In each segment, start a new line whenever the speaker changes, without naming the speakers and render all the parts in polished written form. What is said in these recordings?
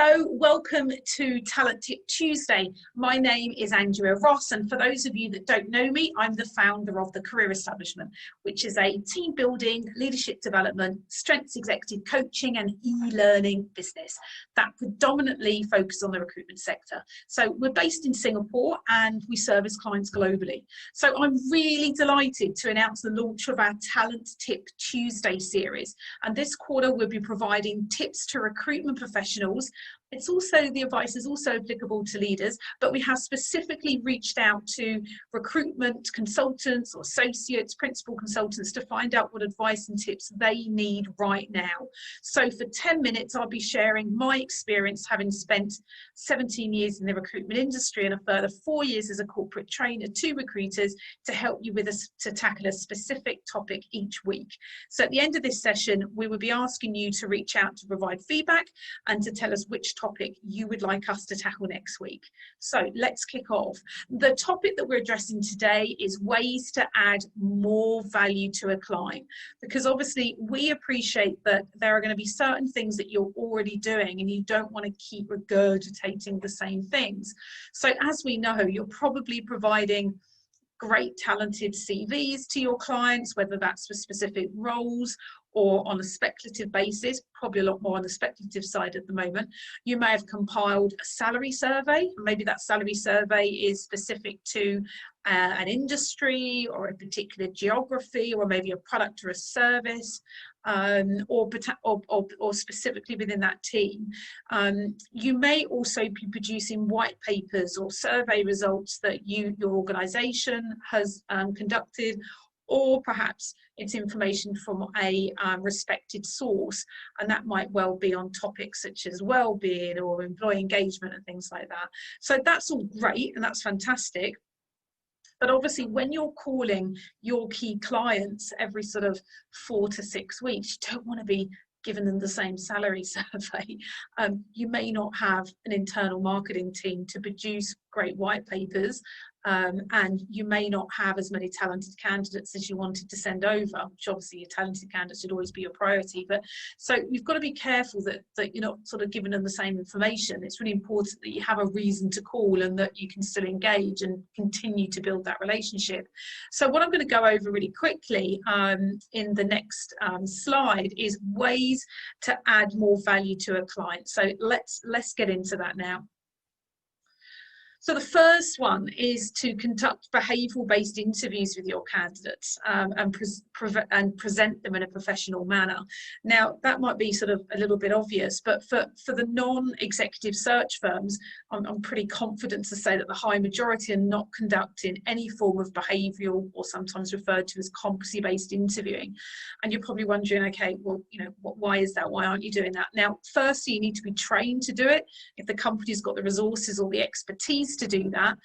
Hello, welcome to Talent Tip Tuesday. My name is Andrea Ross, and for those of you that don't know me, I'm the founder of the Career Establishment, which is a team building, leadership development, strengths executive coaching and e-learning business that predominantly focuses on the recruitment sector. So we're based in Singapore and we service clients globally. So I'm really delighted to announce the launch of our Talent Tip Tuesday series. And this quarter we'll be providing tips to recruitment professionals. The advice is also applicable to leaders, but we have specifically reached out to recruitment consultants or associates, principal consultants to find out what advice and tips they need right now. So for 10 minutes, I'll be sharing my experience having spent 17 years in the recruitment industry and a further 4 years as a corporate trainer to recruiters to help you to tackle a specific topic each week. So at the end of this session, we will be asking you to reach out to provide feedback and to tell us which topic you would like us to tackle next week. So let's kick off. The topic that we're addressing today is ways to add more value to a client, because obviously we appreciate that there are going to be certain things that you're already doing and you don't want to keep regurgitating the same things. So as we know, you're probably providing great talented CVs to your clients, whether that's for specific roles or on a speculative basis, probably a lot more on the speculative side at the moment. You may have compiled a salary survey. Maybe that salary survey is specific to an industry or a particular geography, or maybe a product or a service, or specifically within that team. You may also be producing white papers or survey results that your organisation has conducted, or perhaps it's information from a respected source, and that might well be on topics such as well-being or employee engagement and things like that. So that's all great and that's fantastic. But obviously when you're calling your key clients every sort of 4 to 6 weeks, you don't want to be giving them the same salary survey. You may not have an internal marketing team to produce great white papers, and you may not have as many talented candidates as you wanted to send over, which obviously your talented candidates should always be your priority. But so you've got to be careful that you're not sort of giving them the same information. It's really important that you have a reason to call and that you can still engage and continue to build that relationship. So what I'm going to go over really quickly in the next slide is ways to add more value to a client. So let's get into that now. So the first one is to conduct behavioural-based interviews with your candidates and present them in a professional manner. Now, that might be sort of a little bit obvious, but for the non-executive search firms, I'm pretty confident to say that the high majority are not conducting any form of behavioural, or sometimes referred to as competency-based interviewing. And you're probably wondering, okay, well, you know, why is that? Why aren't you doing that? Now, firstly, you need to be trained to do it. If the company's got the resources or the expertise to do that,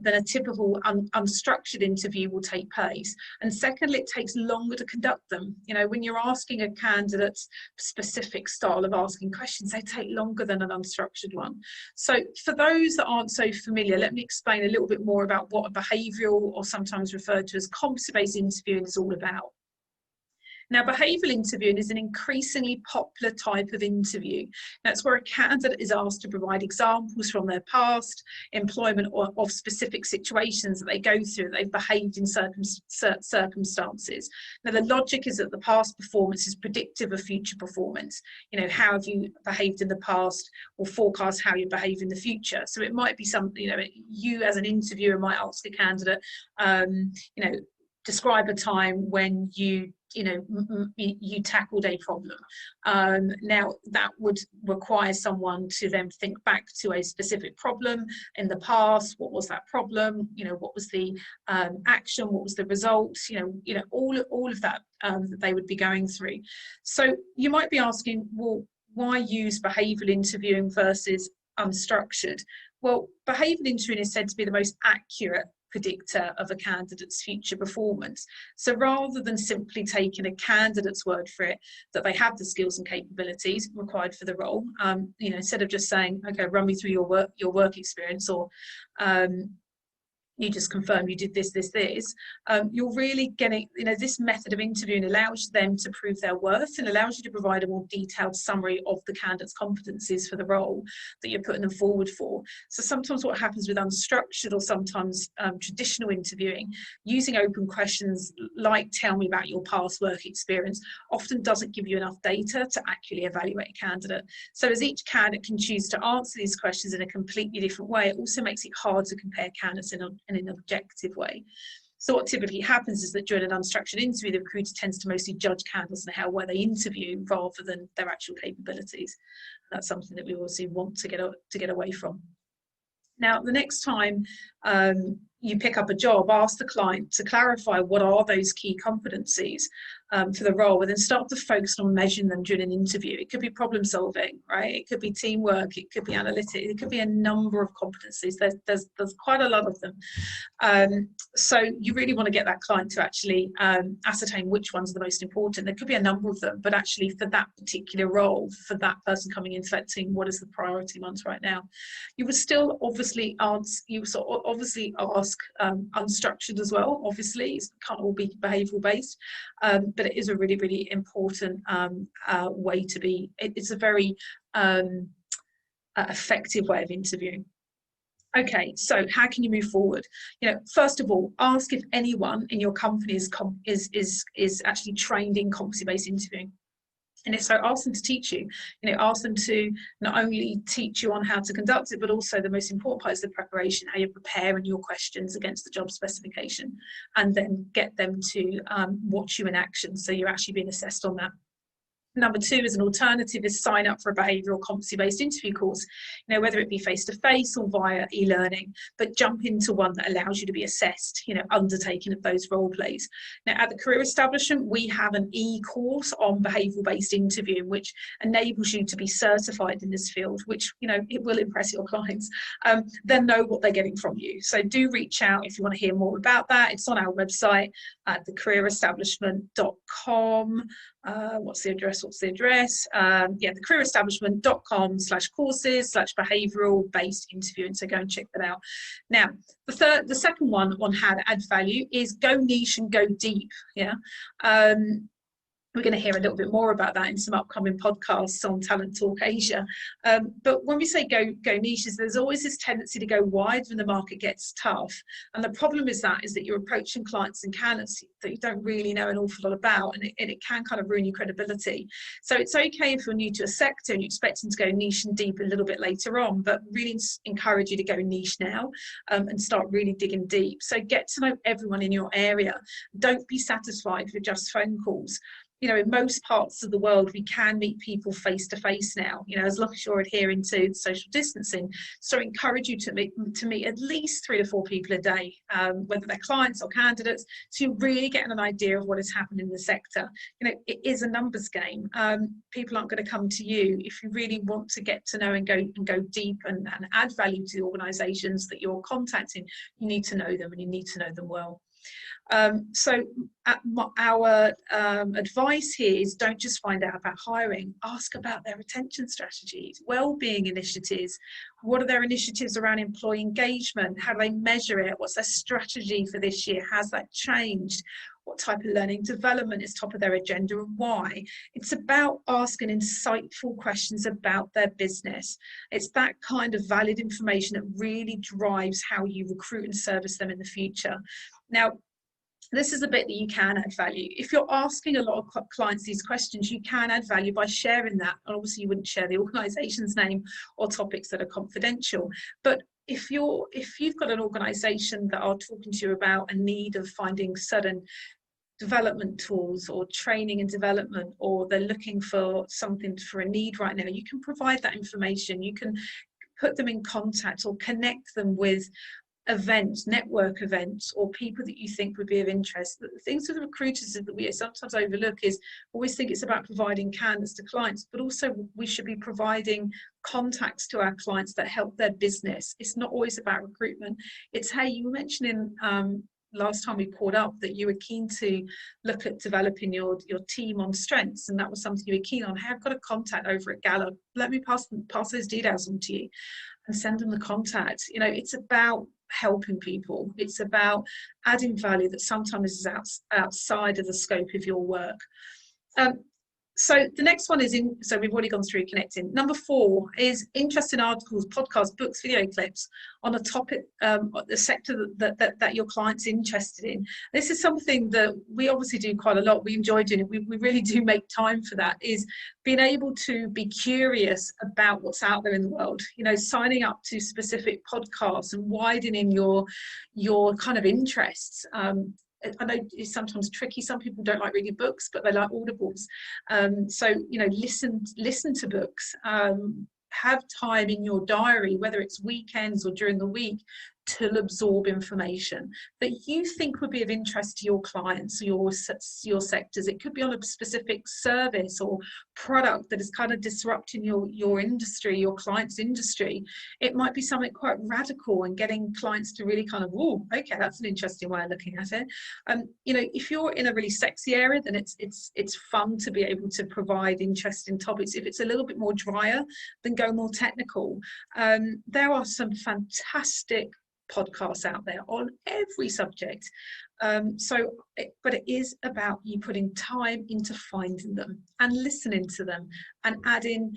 then a typical unstructured interview will take place. And secondly, it takes longer to conduct them. You know, when you're asking a candidate's specific style of asking questions, they take longer than an unstructured one. So for those that aren't so familiar, let me explain a little bit more about what a behavioural, or sometimes referred to as competency-based interviewing, is all about. Now, behavioural interviewing is an increasingly popular type of interview. That's where a candidate is asked to provide examples from their past employment or of specific situations that they go through, that they've behaved in circumstances. Now, the logic is that the past performance is predictive of future performance. You know, how have you behaved in the past will forecast how you behave in the future. So it might be something, you know, you as an interviewer might ask a candidate, you know, describe a time when you tackled a problem. Now that would require someone to then think back to a specific problem in the past. What was that problem? You know, what was the action? What was the result? You know, all of that that they would be going through. So you might be asking, well, why use behavioural interviewing versus unstructured? Well, behavioural interviewing is said to be the most accurate predictor of a candidate's future performance. So rather than simply taking a candidate's word for it, that they have the skills and capabilities required for the role, you know, instead of just saying, okay, run me through your work experience, or you just confirm you did this, you're really getting, this method of interviewing allows them to prove their worth and allows you to provide a more detailed summary of the candidate's competencies for the role that you're putting them forward for. So sometimes what happens with unstructured or sometimes traditional interviewing, using open questions like tell me about your past work experience often doesn't give you enough data to accurately evaluate a candidate. So as each candidate can choose to answer these questions in a completely different way, it also makes it hard to compare candidates in an objective way. So what typically happens is that during an unstructured interview, the recruiter tends to mostly judge candidates on how well they interview rather than their actual capabilities. That's something that we obviously want to get away from. Now, the next time you pick up a job, ask the client to clarify what are those key competencies for the role, and then start to focus on measuring them during an interview. It could be problem solving, right? It could be teamwork, it could be analytics, it could be a number of competencies. There's quite a lot of them. So you really want to get that client to actually ascertain which ones are the most important. There could be a number of them, but actually for that particular role, for that person coming into that team, what is the priority ones right now? You would still obviously ask unstructured as well. Obviously, it can't all be behavioural based, but it is a really, really important way to be. It's a very effective way of interviewing. Okay, so how can you move forward? First of all, ask if anyone in your company is actually trained in competency-based interviewing. And if so, ask them to teach you. Ask them to not only teach you on how to conduct it, but also the most important part is the preparation, how you're preparing your questions against the job specification, and then get them to watch you in action. So you're actually being assessed on that. Number two, as an alternative, is sign up for a behavioural competency-based interview course, whether it be face-to-face or via e-learning, but jump into one that allows you to be assessed, undertaking of those role plays. Now, at the Career Establishment, we have an e-course on behavioural-based interviewing, which enables you to be certified in this field, which, it will impress your clients. Then know what they're getting from you. So do reach out if you want to hear more about that. It's on our website at thecareerestablishment.com. What's the address? thecareerestablishment.com/courses/behavioural-based interviewing. So go and check that out. Now, the second one on how to add value is go niche and go deep. We're going to hear a little bit more about that in some upcoming podcasts on Talent Talk Asia. But when we say go niches, there's always this tendency to go wide when the market gets tough. And the problem is that you're approaching clients and candidates that you don't really know an awful lot about, and it can kind of ruin your credibility. So it's okay if you're new to a sector and you're expecting to go niche and deep a little bit later on, but really encourage you to go niche now and start really digging deep. So get to know everyone in your area. Don't be satisfied with just phone calls. In most parts of the world, we can meet people face to face now, as long as you're adhering to social distancing. So I encourage you to meet at least 3 to 4 people a day, whether they're clients or candidates, so you're really getting an idea of what is happening in the sector. It is a numbers game. People aren't going to come to you. If you really want to get to know and go deep and add value to the organisations that you're contacting, you need to know them, and you need to know them well. So our advice here is don't just find out about hiring, ask about their retention strategies, well-being initiatives. What are their initiatives around employee engagement? How do they measure it? What's their strategy for this year? Has that changed? What type of learning development is top of their agenda and why? It's about asking insightful questions about their business. It's that kind of valid information that really drives how you recruit and service them in the future. Now, this is a bit that you can add value. If you're asking a lot of clients these questions, you can add value by sharing that. And obviously you wouldn't share the organisation's name or topics that are confidential. But if you've got an organisation that are talking to you about a need of finding certain development tools or training and development, or they're looking for something for a need right now, you can provide that information. You can put them in contact or connect them with events, network events, or people that you think would be of interest. The things with the recruiters that we sometimes overlook is always think it's about providing candidates to clients, but also we should be providing contacts to our clients that help their business. It's not always about recruitment. It's, hey, you were mentioning last time we caught up that you were keen to look at developing your team on strengths, and that was something you were keen on. Hey, I've got a contact over at Gallup. Let me pass those details on to you and send them the contact. It's about helping people. It's about adding value that sometimes is outside of the scope of your work. So the next one is so we've already gone through connecting. Number 4 is interesting articles, podcasts, books, video clips on a topic, the sector that your client's interested in. This is something that we obviously do quite a lot. We enjoy doing it. We really do make time for that, is being able to be curious about what's out there in the world, you know, signing up to specific podcasts and widening your kind of interests. I know it's sometimes tricky. Some people don't like reading books, but they like audibles. So, you know, listen to books. Have time in your diary, whether it's weekends or during the week, to absorb information that you think would be of interest to your clients, your sectors. It could be on a specific service or product that is kind of disrupting your industry, your client's industry. It might be something quite radical and getting clients to really kind of, oh, okay, that's an interesting way of looking at it. You know, if you're in a really sexy area, then it's fun to be able to provide interesting topics. If it's a little bit more drier, then go more technical. There are some fantastic podcasts out there on every subject. But it is about you putting time into finding them and listening to them and adding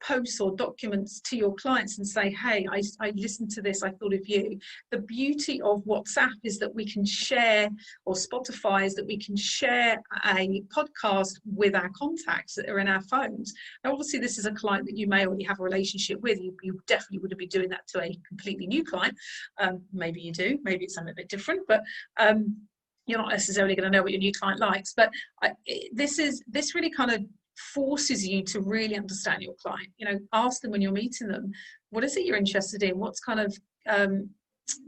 posts or documents to your clients and say, hey, I listened to this, I thought of you. The beauty of WhatsApp is that we can share, or Spotify is that we can share a podcast with our contacts that are in our phones. Now, obviously, this is a client that you may already have a relationship with. You definitely wouldn't be doing that to a completely new client. Maybe you do, maybe it's something a bit different, but you're not necessarily going to know what your new client likes. But this really kind of forces you to really understand your client. You know, ask them when you're meeting them, what is it you're interested in? What's kind of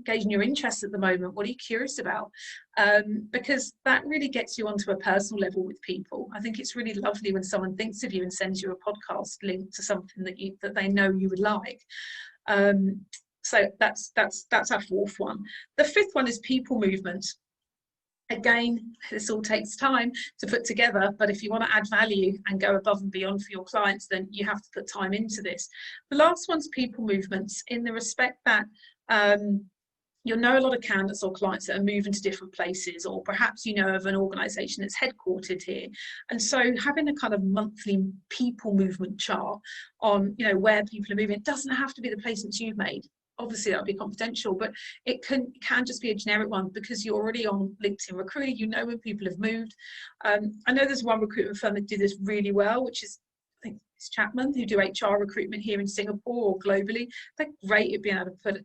gauging your interest at the moment? What are you curious about? Because that really gets you onto a personal level with people. I think it's really lovely when someone thinks of you and sends you a podcast link to something that they know you would like. So that's our 4th one. The 5th one is people movement. Again, this all takes time to put together, but if you want to add value and go above and beyond for your clients, then you have to put time into this. The last one's people movements, in the respect that you'll know a lot of candidates or clients that are moving to different places, or perhaps you know of an organisation that's headquartered here. And so having a kind of monthly people movement chart on, you know, where people are moving, it doesn't have to be the placements you've made. Obviously that would be confidential, but it can just be a generic one, because you're already on LinkedIn Recruiter, you know when people have moved. I know there's one recruitment firm that do this really well, which is, I think it's Chapman, who do HR recruitment here in Singapore or globally. They're great at being able to put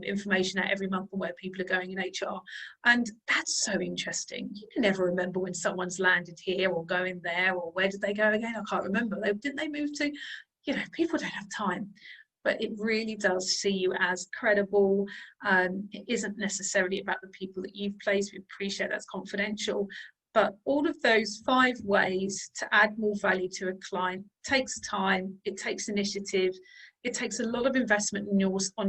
information out every month on where people are going in HR. And that's so interesting. You can never remember when someone's landed here or going there, or where did they go again? I can't remember. Didn't they move to, you know, people don't have time. But it really does see you as credible. It isn't necessarily about the people that you've placed. We appreciate that's confidential. But all of those 5 ways to add more value to a client takes time, it takes initiative, it takes a lot of investment on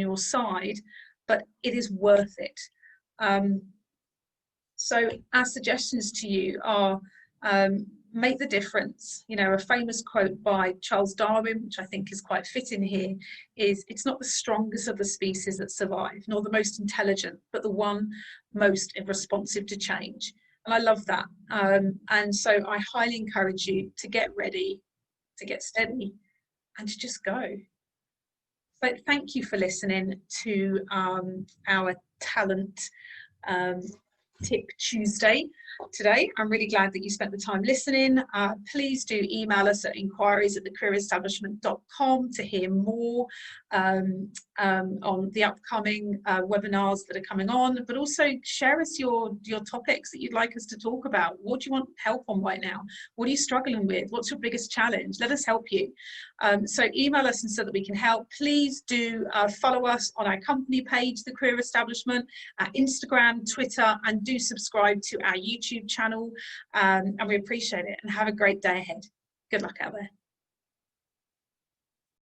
your side, but it is worth it. So our suggestions to you are, make the difference. You know, a famous quote by Charles Darwin, which I think is quite fitting here, is, it's not the strongest of the species that survive, nor the most intelligent, but the one most responsive to change. And I love that. And so I highly encourage you to get ready, to get steady, and to just go. So thank you for listening to our talent Tip Tuesday today. I'm really glad that you spent the time listening. Please do email us at inquiries@thecareerestablishment.com to hear more on the upcoming webinars that are coming on, but also share us your topics that you'd like us to talk about. What do you want help on right now? What are you struggling with? What's your biggest challenge? Let us help you. So email us so that we can help. Please do follow us on our company page, The Career Establishment, Instagram, Twitter, and do subscribe to our YouTube channel. And we appreciate it, and have a great day ahead. Good luck out there.